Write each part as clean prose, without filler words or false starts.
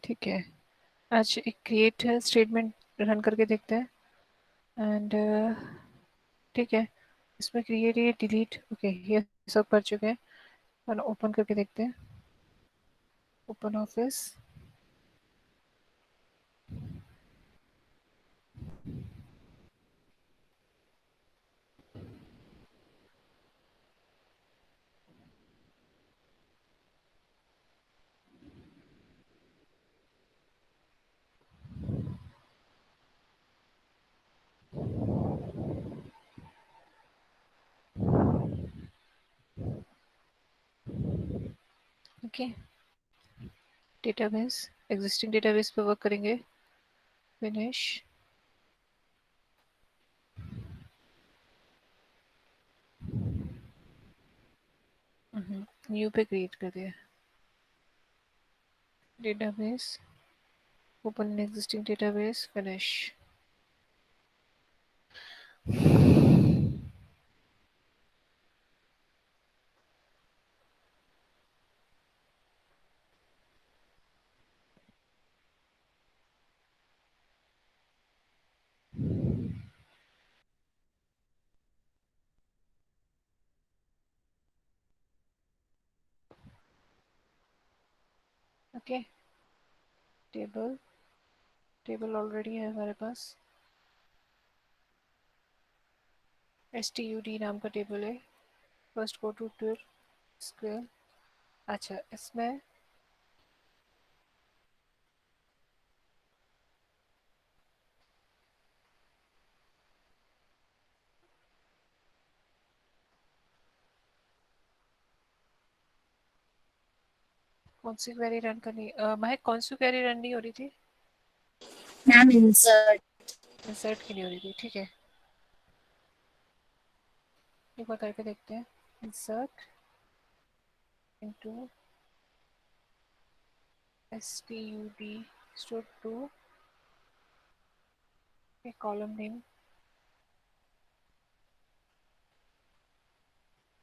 ठीक है, आज एक क्रिएट स्टेटमेंट रन करके देखते हैं एंड ठीक है, इसमें क्रिएट ये डिलीट ओके ये सब कर चुके हैं और ओपन करके देखते हैं। Open office, okay database, existing database पे वर्क करेंगे। फिनिश, न्यू पे क्रिएट कर दिया। Database, open existing database, finish. Okay table, table already है हमारे पास। STUD नाम का टेबल है। First go to tour square. अच्छा, इसमें कौन सी क्वेरी रन करनी? महक, कौन सी क्वेरी रन नहीं हो रही थी? Ma'am insert. इंसर्ट की नहीं हो रही थी, ठीक है, एक बार करके देखते हैं। Insert into STUD stud to column name,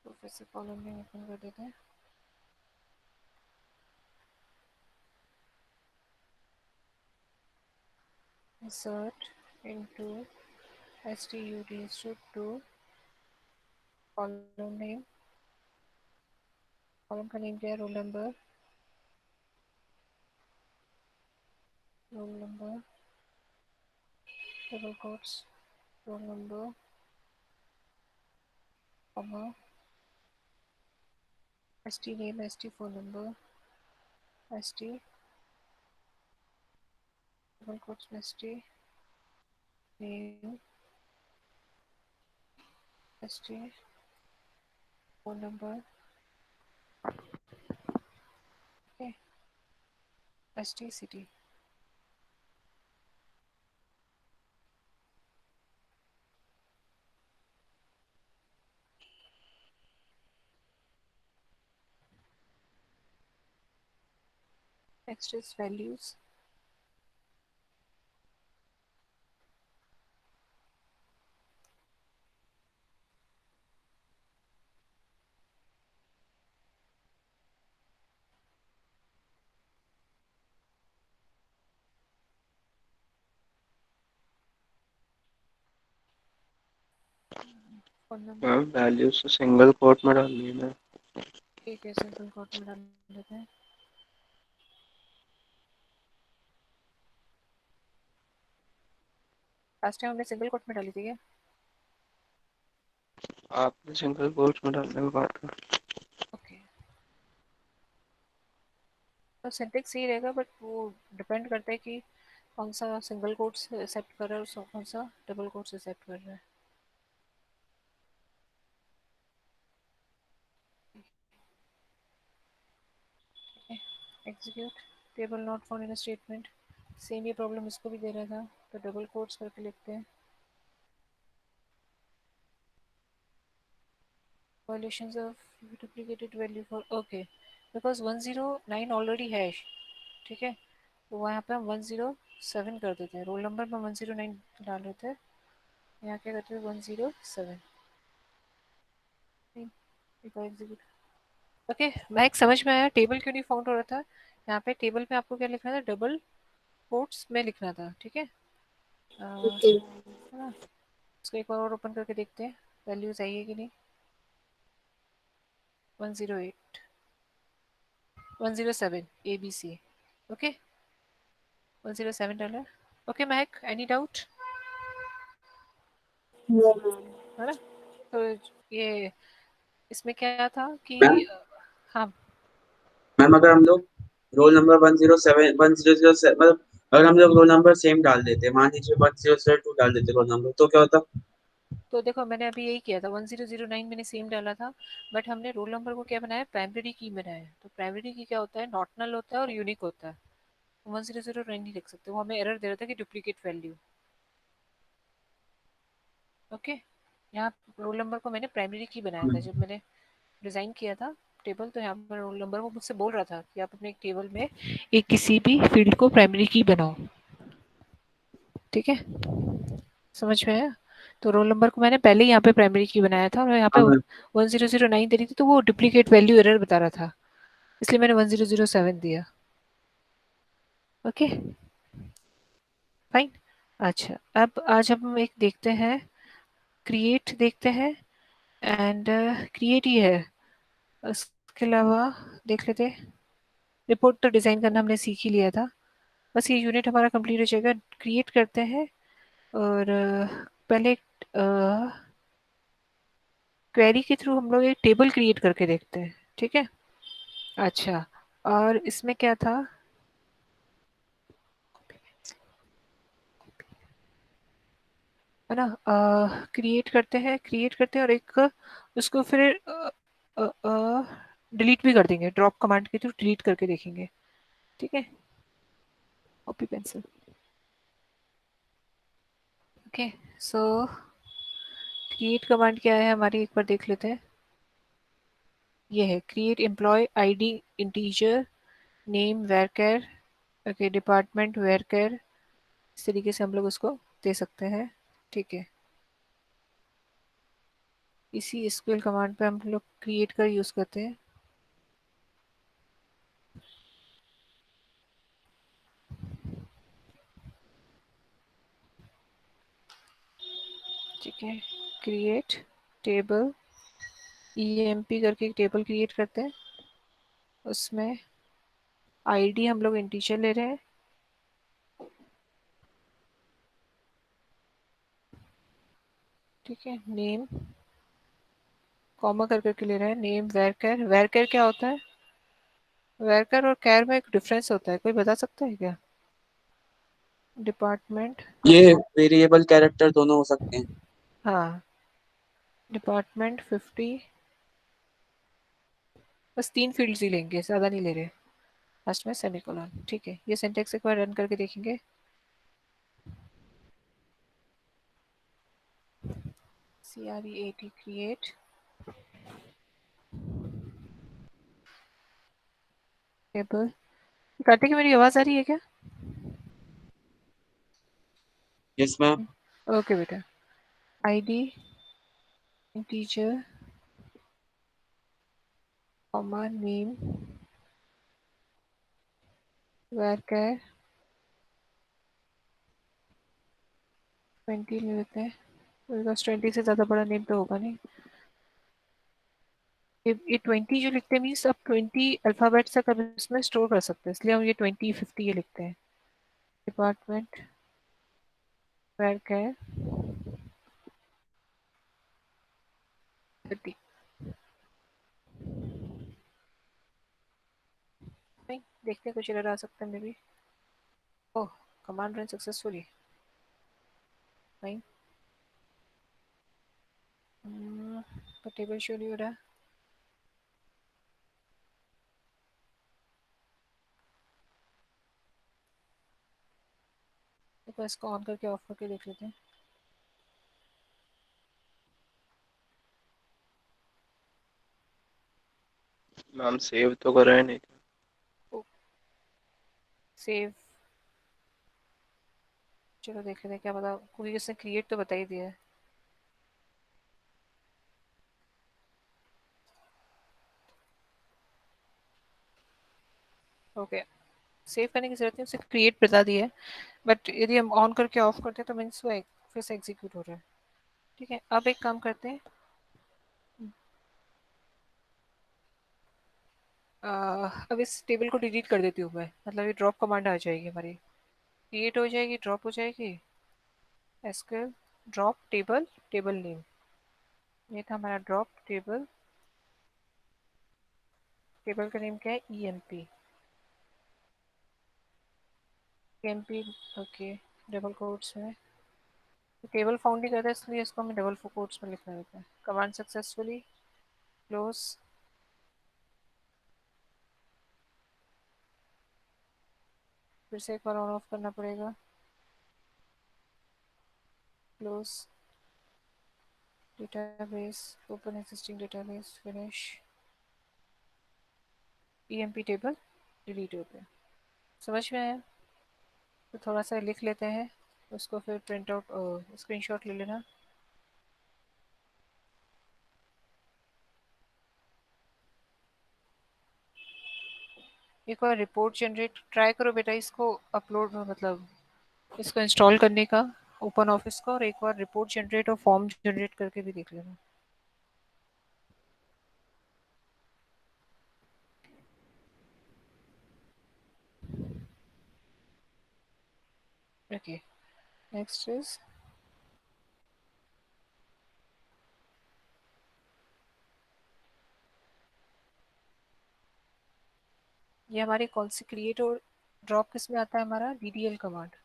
तो फिर से कॉलम नेम ओपन कर देते हैं। Insert into STUD stud to column name, column का नेम क्या है? Roll number double quotes, roll number comma ST name, ST phone number, ST double quotes में ST name, ST phone number, okay, ST city. Next is values. Phone number, ma'am values तो single quote में डालनी है ना? ठीक है, single quote में डाल देते हैं। लास्ट टाइम हमने सिंगल कोट में डाली थी क्या? आपने सिंगल कोट में डालने को कहा था। ओके, तो सिंटेक्स सही रहेगा, बट वो डिपेंड करता है कि कौन सा सिंगल कोट्स एक्सेप्ट कर रहा है और कौन सा डबल कोट्स एक्सेप्ट कर रहा है। Execute table not found in statement, same ये प्रॉब्लम इसको भी दे रहा था, तो डबल कोट्स करके लिखते हैं। Violations of duplicated value for okay, because 109 already है, ठीक है, तो वहाँ पे हम 107 कर देते हैं। रोल नंबर में 109 डाल देते हैं, यहाँ क्या करते हैं 107। एग्जीक्यूट, ओके, महक समझ में आया टेबल क्यों नहीं फाउंड हो रहा था? यहाँ पे टेबल पे आपको क्या लिखना था, डबल कोट्स में लिखना था, ठीक है। Okay. है ना। इसको एक बार और ओपन करके देखते हैं वैल्यूज आई है कि नहीं। 108 107 ABC, ओके 107 डॉलर। ओके महक, एनी डाउट? No, ma'am. है ना। तो ये इसमें क्या था कि मैम हाँ मैम अगर हम लोग रोल नंबर 107 मतलब अगर हम लोग रोल नंबर सेम डाल देते, मान लीजिए 1002 डाल देते रोल नंबर, तो क्या होता? तो देखो मैंने अभी यही किया था, 1009 मैंने सेम डाला था, बट हमने रोल नंबर को क्या बनाया, प्राइमरी की बनाया है। तो प्राइमरी की क्या होता है, नॉट नल होता है और यूनिक होता है। 1009 नहीं लिख सकते, वो हमें एरर दे रहा था कि डुप्लीकेट वैल्यू। ओके, यहाँ रोल नंबर को मैंने प्राइमरी की बनाया था जब मैंने डिज़ाइन किया था टेबल। तो यहाँ पर रोल नंबर वो मुझसे बोल रहा था कि आप अपने एक टेबल में एक किसी भी फील्ड को प्राइमरी की बनाओ, ठीक है, समझ में आया। तो रोल नंबर को मैंने पहले ही यहाँ पे प्राइमरी की बनाया था, और यहाँ पे हाँ मैम। 1009 दे रही थी तो वो डुप्लीकेट वैल्यू एरर बता रहा था, इसलिए मैंने 1007 दिया। Okay fine. अच्छा, अब आज हम एक देखते हैं, क्रिएट देखते हैं। एंड क्रिएट ही है, उसके अलावा देख लेते हैं। रिपोर्ट तो डिज़ाइन करना हमने सीख ही लिया था, बस ये यूनिट हमारा कंप्लीट हो जाएगा। क्रिएट करते हैं, और पहले क्वेरी के थ्रू हम लोग एक टेबल क्रिएट करके देखते हैं, ठीक है। अच्छा, और इसमें क्या था, है ना, क्रिएट करते हैं और एक उसको फिर डिलीट भी कर देंगे, ड्रॉप कमांड के थ्रू डिलीट करके देखेंगे, ठीक है। Copy pencil, okay. सो क्रिएट कमांड क्या है हमारी, एक बार देख लेते हैं। ये है create employee ID integer, name varchar, okay, department varchar. इस तरीके से हम लोग उसको दे सकते हैं, ठीक है। इसी एसक्यूएल कमांड पे हम लोग क्रिएट कर यूज़ करते हैं। ठीक है, क्रिएट टेबल, EMP करके एक टेबल क्रिएट करते हैं। उसमें आईडी हम लोग इंटीजर ले रहे हैं, ठीक है। नेम कॉमा कर करके ले रहे हैं, नेम वेरकर। वेरकर क्या होता है, वेरकर और कैर में एक डिफरेंस होता है, कोई बता सकता है क्या? डिपार्टमेंट, ये वेरिएबल कैरेक्टर दोनों हो सकते हैं। हाँ, डिपार्टमेंट 50, बस 3 फील्ड्स ही लेंगे, ज़्यादा नहीं ले रहे। लास्ट में सेमीकोलन, ठीक है। ये सिंटेक्स एक बार रन करके देखेंगे। CREAT create table. कार्तिक, मेरी आवाज़ आ रही है क्या? Yes ma'am. ओके बेटा, आईडी इंटीजर कॉमा नेम वेरकर 20 ले लेते हैं, मेरे पास 20 से ज़्यादा बड़ा नेम तो होगा नहीं। ये 20 जो लिखते हैं मीन्स अब 20 अल्फ़ाबेट्स तक अब इसमें स्टोर कर सकते हैं, इसलिए हम ये 20 50 ये लिखते हैं। डिपार्टमेंट वेरकर 30, नहीं देखते हैं कुछ एरर आ सकता है may be. Oh, command run successfully, fine. Table show नहीं हो रहा, तो इसको ऑन करके ऑफ करके देख लेते हैं। मैम सेव तो करा है नहीं। सेव, चलो देख लेते हैं क्या पता, क्योंकि इसने क्रिएट तो बता ही दिया है। ओके, सेव करने की जरूरत नहीं, उसे क्रिएट बता दिया है, बट यदि हम ऑन करके ऑफ करते हैं तो मीन्स वो फिर से एग्जीक्यूट हो रहा है। ठीक है, अब एक काम करते हैं, अब इस टेबल को डिलीट कर देती हूँ मैं, मतलब ये ड्रॉप कमांड आ जाएगी हमारी, क्रिएट हो जाएगी, ड्रॉप हो जाएगी, SQL drop table, table name, ये था हमारा ड्रॉप टेबल, टेबल का नेम क्या है, EMP, EMP, okay, double quotes में, टेबल फाउंड ही करता है इसलिए इसको हमें डबल कोट्स में लिखना रहता है। कमांड सक्सेसफुली क्लोज, फिर से एक बार ऑन ऑफ करना पड़ेगा, close database, open existing database, finish, EMP table delete हो गया। समझ में आया? तो थोड़ा सा लिख लेते हैं उसको, फिर प्रिंट आउट स्क्रीनशॉट ले लेना। एक बार रिपोर्ट जनरेट ट्राई करो बेटा, इसको अपलोड मतलब इसको इंस्टॉल करने का, ओपन ऑफिस का, और एक बार रिपोर्ट जनरेट और फॉर्म जनरेट करके भी देख लेना। ओके, नेक्स्ट इज ये हमारी कौन सी क्रिएट और ड्रॉप किस में आता है, हमारा DDL command,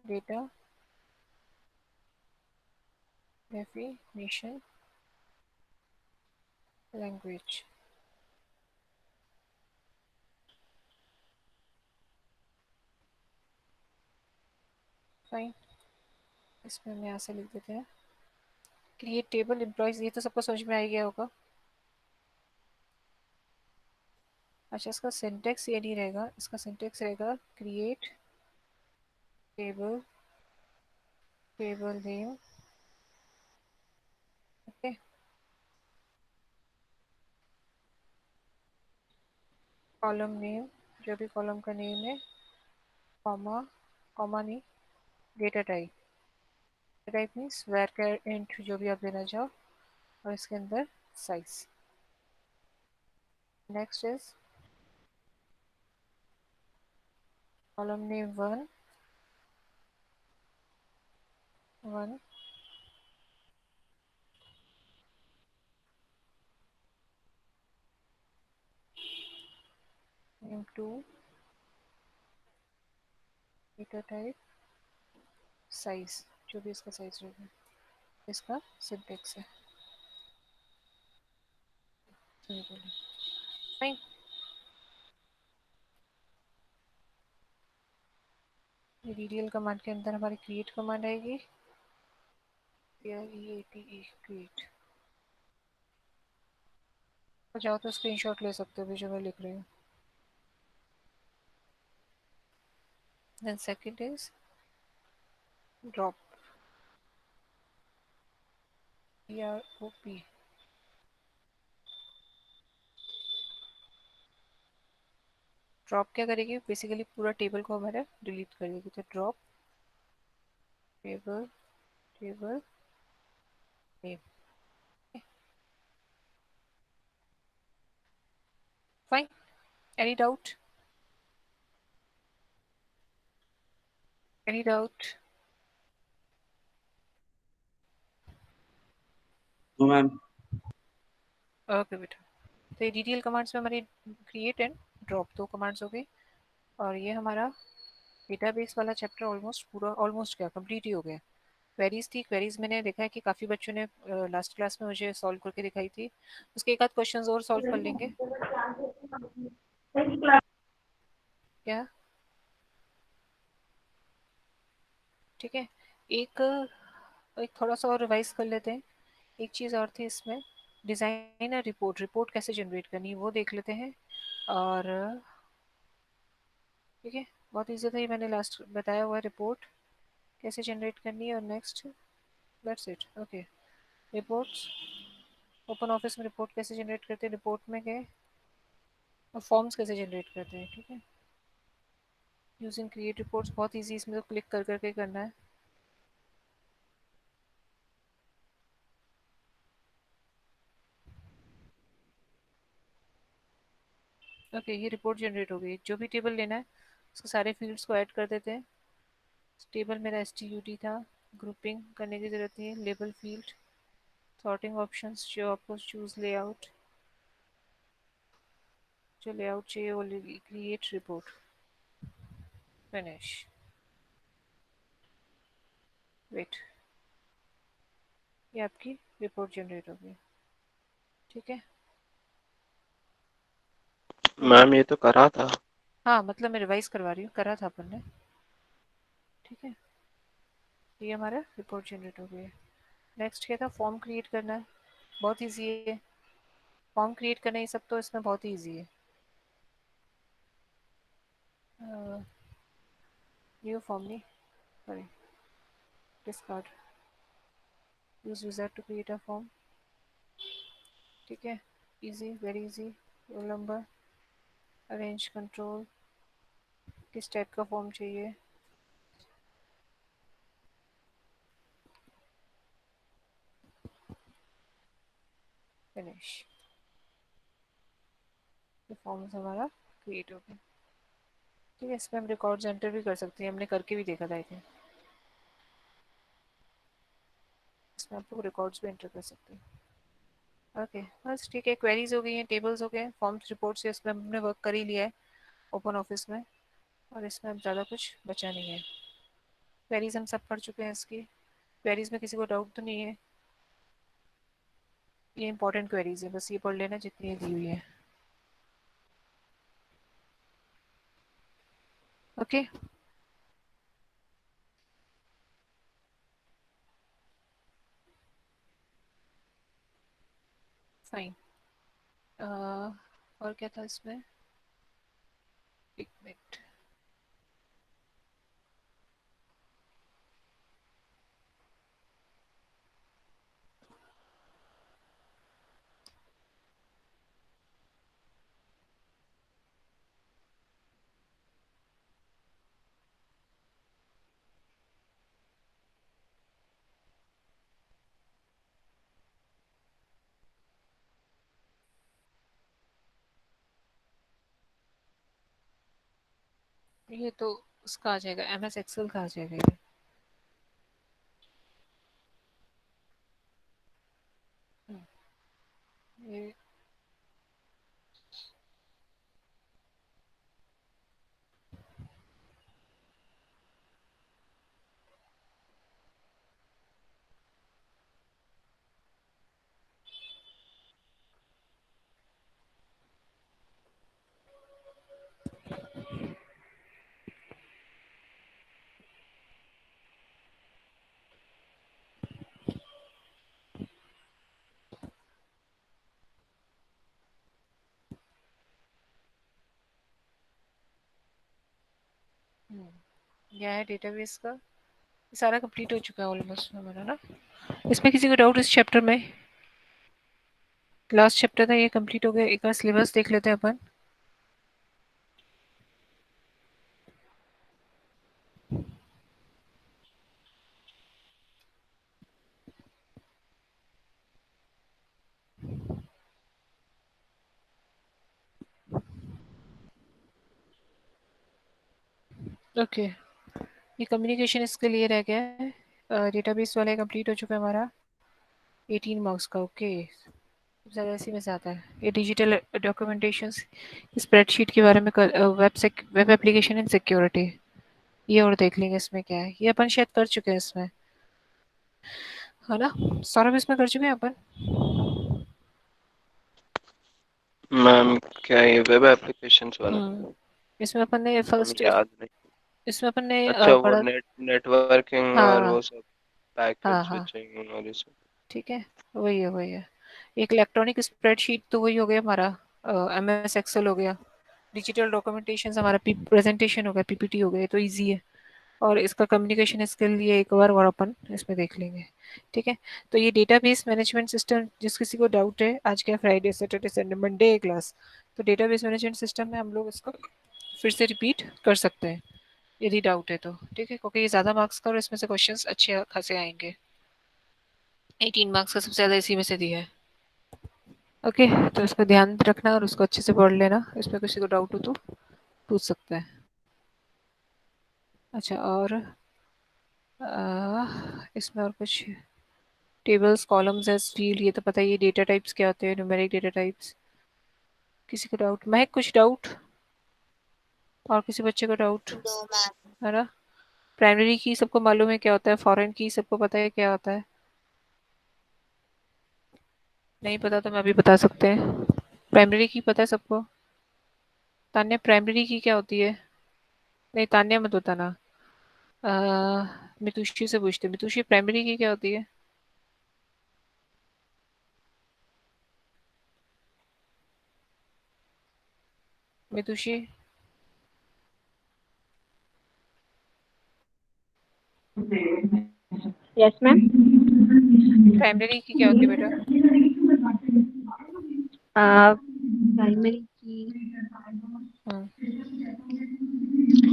data definition language, fine, इसमें हम यहाँ से लिख देते हैं क्रिएट टेबल एम्प्लॉयज, ये तो सबको समझ में आ गया होगा। अच्छा, इसका सिंटेक्स ये नहीं रहेगा, इसका सिंटेक्स रहेगा create table, table name, okay, column name, जो भी कॉलम का नेम है, कॉमा, कॉमा नहीं, data type, data type means var int जो भी आप देना चाहो, और इसके अंदर size. Next is column name one, one, name two, data type, size, जो भी इसका साइज रहेगा, इसका सिंटेक्स है। फाइन, ये डीडीएल कमांड के अंदर हमारी क्रिएट कमांड आएगी, क्रिएट, तो जाओ तो स्क्रीनशॉट ले सकते हो भी जो मैं लिख रही हूँ। Then second is drop, DROP, drop क्या करेगी, बेसिकली पूरा टेबल को हमारा डिलीट कर देगी, तो drop table, table name, fine, any doubt, any doubt? No ma'am. Okay बेटा, तो ये डीडीएल कमांड्स में हमारी क्रिएट एंड ड्रॉप दो कमांड्स हो गई, और ये हमारा डेटाबेस वाला चैप्टर ऑलमोस्ट पूरा, ऑलमोस्ट क्या कंप्लीट ही हो गया। क्वेरीज थी, क्वेरीज मैंने देखा है कि काफ़ी बच्चों ने लास्ट क्लास में मुझे सॉल्व करके दिखाई थी, उसके एक आध क्वेश्चंस और सॉल्व कर लेंगे क्या? ठीक है, एक एक थोड़ा सा और रिवाइज कर लेते हैं। एक चीज़ और थी इसमें, डिज़ाइनर रिपोर्ट, रिपोर्ट कैसे जनरेट करनी है वो देख लेते हैं। और ठीक है, बहुत ईजी था ये, मैंने लास्ट बताया हुआ है, रिपोर्ट कैसे जनरेट करनी है, और next that's it. Okay, reports, open office में रिपोर्ट कैसे जनरेट करते हैं, रिपोर्ट में गए, और फॉर्म्स कैसे जनरेट करते हैं, ठीक है। यूजिंग क्रिएट रिपोर्ट्स बहुत इजी, इसमें तो क्लिक कर करके करना है। ओके ये रिपोर्ट जनरेट हो गई। जो भी टेबल लेना है उसके सारे फील्ड्स को ऐड कर देते हैं। टेबल मेरा STUD था। ग्रुपिंग करने की ज़रूरत नहीं है। लेबल फील्ड, सॉर्टिंग ऑप्शंस जो आपको चूज, लेआउट, जो लेआउट चाहिए वो, क्रिएट रिपोर्ट, फिनिश। वेट, ये आपकी रिपोर्ट जनरेट हो गई, ठीक है। मैम ये तो करा था। हाँ मतलब मैं रिवाइज करवा रही हूँ, करा था अपन ने, ठीक है। ये हमारा रिपोर्ट जनरेट हो गया। नेक्स्ट क्या था, फॉर्म क्रिएट करना है। बहुत ईजी है फॉर्म क्रिएट करना, ये सब तो इसमें बहुत ही ईजी है। न्यू फॉर्म नहीं, sorry, discard, use user to create a form, ठीक है। Easy, very easy. Roll number, arrange control, किस टाइप का फॉर्म चाहिए, फिनिश। ये फॉर्म्स हमारा क्रिएट हो गया, ठीक है। इसमें हम रिकॉर्ड्स एंटर भी कर सकते हैं, हमने करके भी देखा था आई थिंक। इसमें आप लोग रिकॉर्ड्स भी एंटर कर सकते हैं। ओके बस ठीक है, क्वेरीज हो गई हैं, टेबल्स हो गए, फॉर्म्स, रिपोर्ट्स, इसमें हमने वर्क कर ही लिया है ओपन ऑफिस में। और इसमें अब ज़्यादा कुछ बचा नहीं है। क्वेरीज हम सब पढ़ चुके हैं इसकी। क्वेरीज में किसी को डाउट तो नहीं है? ये इंपॉर्टेंट क्वेरीज है, बस ये पढ़ लेना जितनी ये दी हुई है। Okay fine. और क्या था इसमें, एक मिनट। ये तो उसका आ जाएगा, MS एक्सेल का आ जाएगा ये। ये क्या है डेटाबेस का, ये सारा कंप्लीट हो चुका है ऑलमोस्ट हमारा ना। इसमें किसी को डाउट इस चैप्टर में? लास्ट चैप्टर था, ये कंप्लीट हो गया। एक बार सिलेबस देख लेते हैं अपन। ओके ये कम्युनिकेशन इसके लिए रह गया है। डेटाबेस वाला कंप्लीट हो चुका है हमारा, 18 मार्क्स का। ओके ज़्यादा इसी में से आता है। ये डिजिटल डॉक्यूमेंटेशन, स्प्रेडशीट के बारे में, वेब एप्लीकेशन एंड सिक्योरिटी, ये और देख लेंगे इसमें क्या है। ये अपन शायद कर चुके हैं इसमें, है ना सौरभ? इसमें कर चुके हैं अपन। मैम क्या ये वेब एप्लीकेशंस वाला? इसमें अपन ने मैम फर्स्ट, याद नहीं। इसमें अपन ने अच्छा वो पढ़ा। नेटवर्किंग और हाँ वो सब हाँ पैकेज हाँ, स्विचिंग और ये सब। ठीक है, वही है वही है। एक इलेक्ट्रॉनिक स्प्रेडशीट तो वही हो गया हमारा, MS एक्सेल हो गया। डिजिटल डॉक्यूमेंटेशन हमारा प्रेजेंटेशन हो गया, PPT हो गया, तो इजी है। और इसका कम्युनिकेशन स्किल ये एक बार और अपन इसमें देख लेंगे, ठीक है। तो ये डेटाबेस मैनेजमेंट सिस्टम, जिस किसी को डाउट है, आज क्या फ्राइडे, सैटरडे, संडे, मंडे है क्लास, तो डेटाबेस मैनेजमेंट सिस्टम में हम लोग इसको फिर से रिपीट कर सकते हैं यदि डाउट है तो, ठीक है, क्योंकि ये ज़्यादा मार्क्स का और इसमें से क्वेश्चंस अच्छे खासे आएंगे। 18 मार्क्स का सबसे ज़्यादा इसी में से दिया है। ओके, तो इसका ध्यान रखना और उसको अच्छे से पढ़ लेना, इसमें किसी को डाउट हो तो पूछ सकता है। अच्छा, और इसमें और कुछ टेबल्स, कॉलम्स एज फील्ड, ये तो पता ही है। डेटा टाइप्स क्या होते हैं, न्यूमेरिक डेटा टाइप्स। किसी को डाउट? महक कुछ डाउट? और किसी बच्चे को डाउट नो मैम। है ना? प्राइमरी की सबको मालूम है क्या होता है, फॉरेन की सबको पता है क्या होता है? नहीं पता तो मैं अभी बता सकते हैं। प्राइमरी की पता है सबको? तान्या, प्राइमरी की क्या होती है? नहीं, तान्या मत बताना, मितुषी से पूछते। मितुषी, प्राइमरी की क्या होती है? मितुषी, यस मैम। प्राइमरी की क्या होती है बेटा? प्राइमरी की हम्म,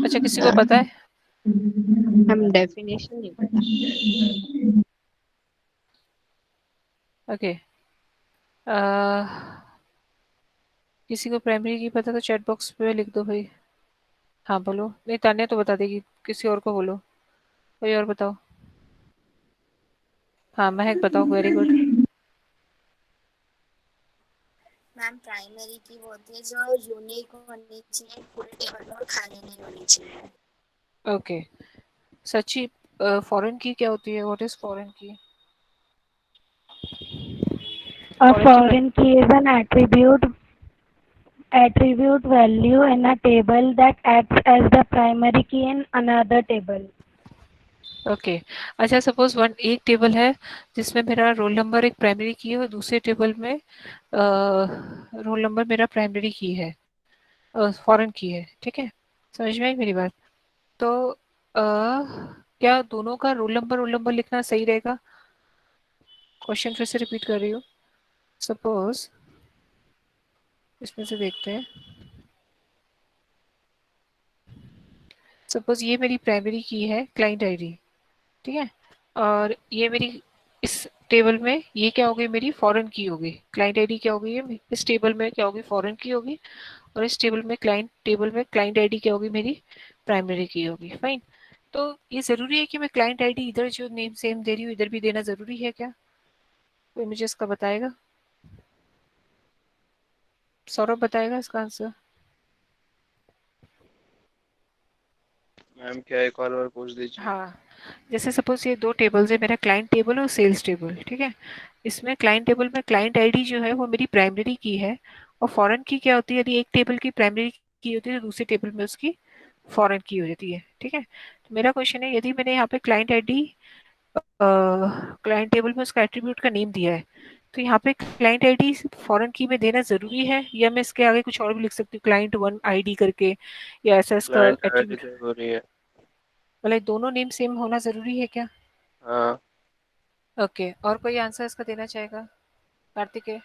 अच्छा, किसी को पता है? हम डेफिनेशन नहीं पता। ओके, किसी को प्राइमरी की पता तो चैट बॉक्स पे लिख दो भाई। हाँ बोलो। नहीं, तान्या तो बता देगी, किसी और को बोलो, कोई और बताओ। हाँ महक बताओ, वेरी गुड। मैम प्राइमरी की वो होती है जो यूनिक होनी चाहिए पूरे टेबल में और खाली नहीं होनी चाहिए। ओके, सच्ची, फॉरेन की क्या होती है? व्हाट इज फॉरेन की? A फॉरेन की foreign key is an attribute value in a table that acts as the primary key in another table. Okay, अच्छा, सपोज वन एक टेबल है जिसमें मेरा रोल नंबर एक प्राइमरी की है और दूसरे टेबल में रोल नंबर मेरा प्राइमरी की है, फॉरेन की है, ठीक है? समझ में आई मेरी बात? तो क्या दोनों का रोल नंबर लिखना सही रहेगा? क्वेश्चन फिर से रिपीट कर रही हूँ। सपोज इसमें से देखते हैं, सपोज ये मेरी प्राइमरी की है, क्लाइंट आईडी, ठीक है, और ये मेरी इस टेबल में ये क्या होगी, मेरी फॉरेन की होगी। क्लाइंट आईडी क्या होगी, ये इस टेबल में क्या होगी, फॉरेन की होगी, और इस टेबल में क्लाइंट आईडी क्या होगी, मेरी प्राइमरी की होगी। फाइन। तो ये जरूरी है कि मैं क्लाइंट आईडी इधर जो नेम सेम दे रही हूँ इधर भी देना जरूरी है क्या? कोई मुझे इसका बताएगा? सौरभ बताएगा इसका आंसर? मैम क्या एक और पूछ दीजिए। हाँ, जैसे सपोज ये दो टेबल्स है, मेरा क्लाइंट टेबल और सेल्स टेबल, ठीक है? इसमें क्लाइंट टेबल में क्लाइंट आईडी जो है वो मेरी प्राइमरी की है, और फॉरेन की क्या होती है, यदि एक टेबल की प्राइमरी की होती है तो दूसरे टेबल में उसकी फॉरेन की हो जाती है, ठीक है? तो मेरा क्वेश्चन है, यदि मैंने यहाँ पे क्लाइंट आईडी क्लाइंट टेबल में उसका एट्रीब्यूट का नेम दिया है, तो यहाँ पे क्लाइंट आईडी फॉरेन की में देना जरूरी है, या मैं इसके आगे कुछ और भी लिख सकती हूँ, क्लाइंट वन आईडी करके, या ऐसा इसका क्लाइंट आईडी एट्रीब्यूट? जरूरी है। मतलब दोनों नेम सेम होना जरूरी है क्या? हाँ ओके, और कोई आंसर इसका देना चाहेगा? कार्तिकेय,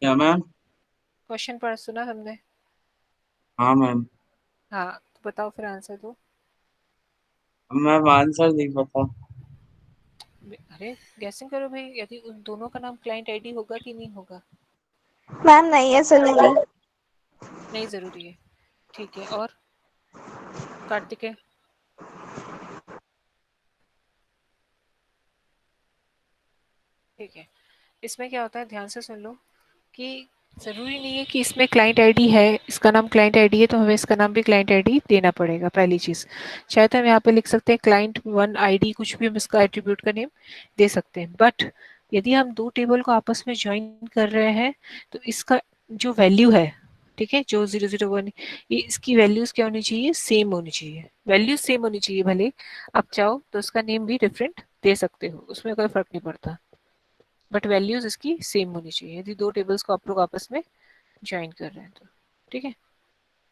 क्या मैम? क्वेश्चन पढ़ सुना हमने? हाँ मैम। हाँ, तो बताओ फिर आंसर दो। मैम आंसर नहीं पता। अरे गैसिंग करो भाई, यदि उन दोनों का नाम क्लाइंट आईडी होगा कि नहीं होगा? मैम नहीं है जरूरी। नहीं जरूरी है, ठीक है। और कार्तिकेय? ठीक है, इसमें क्या होता है, ध्यान से सुन लो, कि ज़रूरी नहीं है कि इसमें क्लाइंट आईडी है, इसका नाम क्लाइंट आईडी है तो हमें इसका नाम भी क्लाइंट आईडी देना पड़ेगा, पहली चीज़। शायद हम यहाँ पे लिख सकते हैं क्लाइंट वन आईडी, कुछ भी हम इसका एट्रीब्यूट का नेम दे सकते हैं, बट यदि हम दो टेबल को आपस में ज्वाइन कर रहे हैं तो इसका जो वैल्यू है, ठीक है, जो 001, ये इसकी वैल्यूज क्या होनी चाहिए, सेम होनी चाहिए। वैल्यूज सेम होनी चाहिए, भले आप चाहो तो उसका नेम भी डिफरेंट दे सकते हो, उसमें कोई फर्क नहीं पड़ता, बट वैल्यूज इसकी सेम होनी चाहिए यदि दो टेबल्स को आप लोग आपस में ज्वाइन कर रहे हैं तो, ठीक है?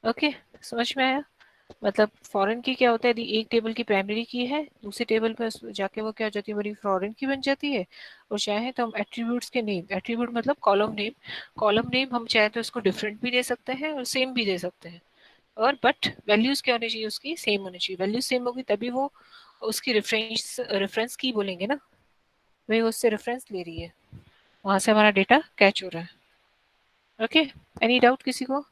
ओके, समझ में आया? मतलब फॉरेन की क्या होता है, यदि एक टेबल की प्राइमरी की है, दूसरी टेबल पे जाके वो क्या हो जाती है, हमारी फॉरेन की बन जाती है। और चाहे तो हम एट्रीब्यूट्स के नेम, एट्रीब्यूट मतलब कॉलम नेम हम चाहे तो इसको डिफरेंट भी दे सकते हैं और सेम भी दे सकते हैं। और बट वैल्यूज क्या होनी चाहिए, उसकी सेम होनी चाहिए। वैल्यूज सेम होगी तभी वो उसकी रेफरेंस की बोलेंगे ना, वही उससे रेफरेंस ले रही है, वहां से हमारा डेटा कैच हो रहा है। ओके, एनी डाउट किसी को?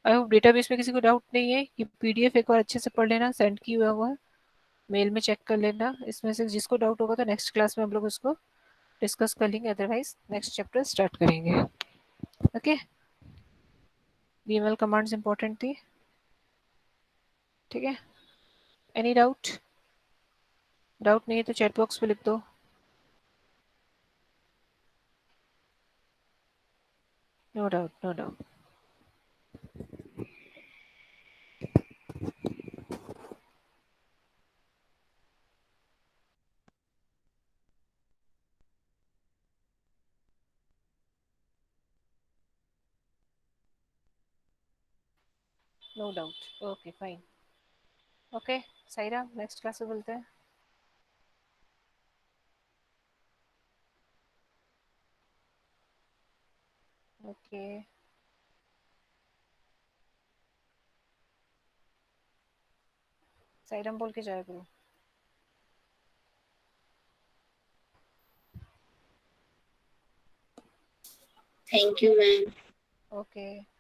आई होप डेटाबेस में किसी को डाउट नहीं है। कि पीडीएफ एक बार अच्छे से पढ़ लेना, सेंड किया हुआ है, मेल में चेक कर लेना। इसमें से जिसको डाउट होगा तो नेक्स्ट क्लास में हम लोग उसको डिस्कस कर लेंगे, अदरवाइज नेक्स्ट चैप्टर स्टार्ट करेंगे। ओके, ईमेल कमांड्स इंपॉर्टेंट थी, ठीक है। Any doubt? डाउट नहीं है तो चैट बॉक्स पे लिख दो। No doubt, no doubt. No doubt, okay fine. Okay Saira, next class में मिलते हैं। ओके, सायरम बोल के जाया करो। Thank you ma'am. ओके।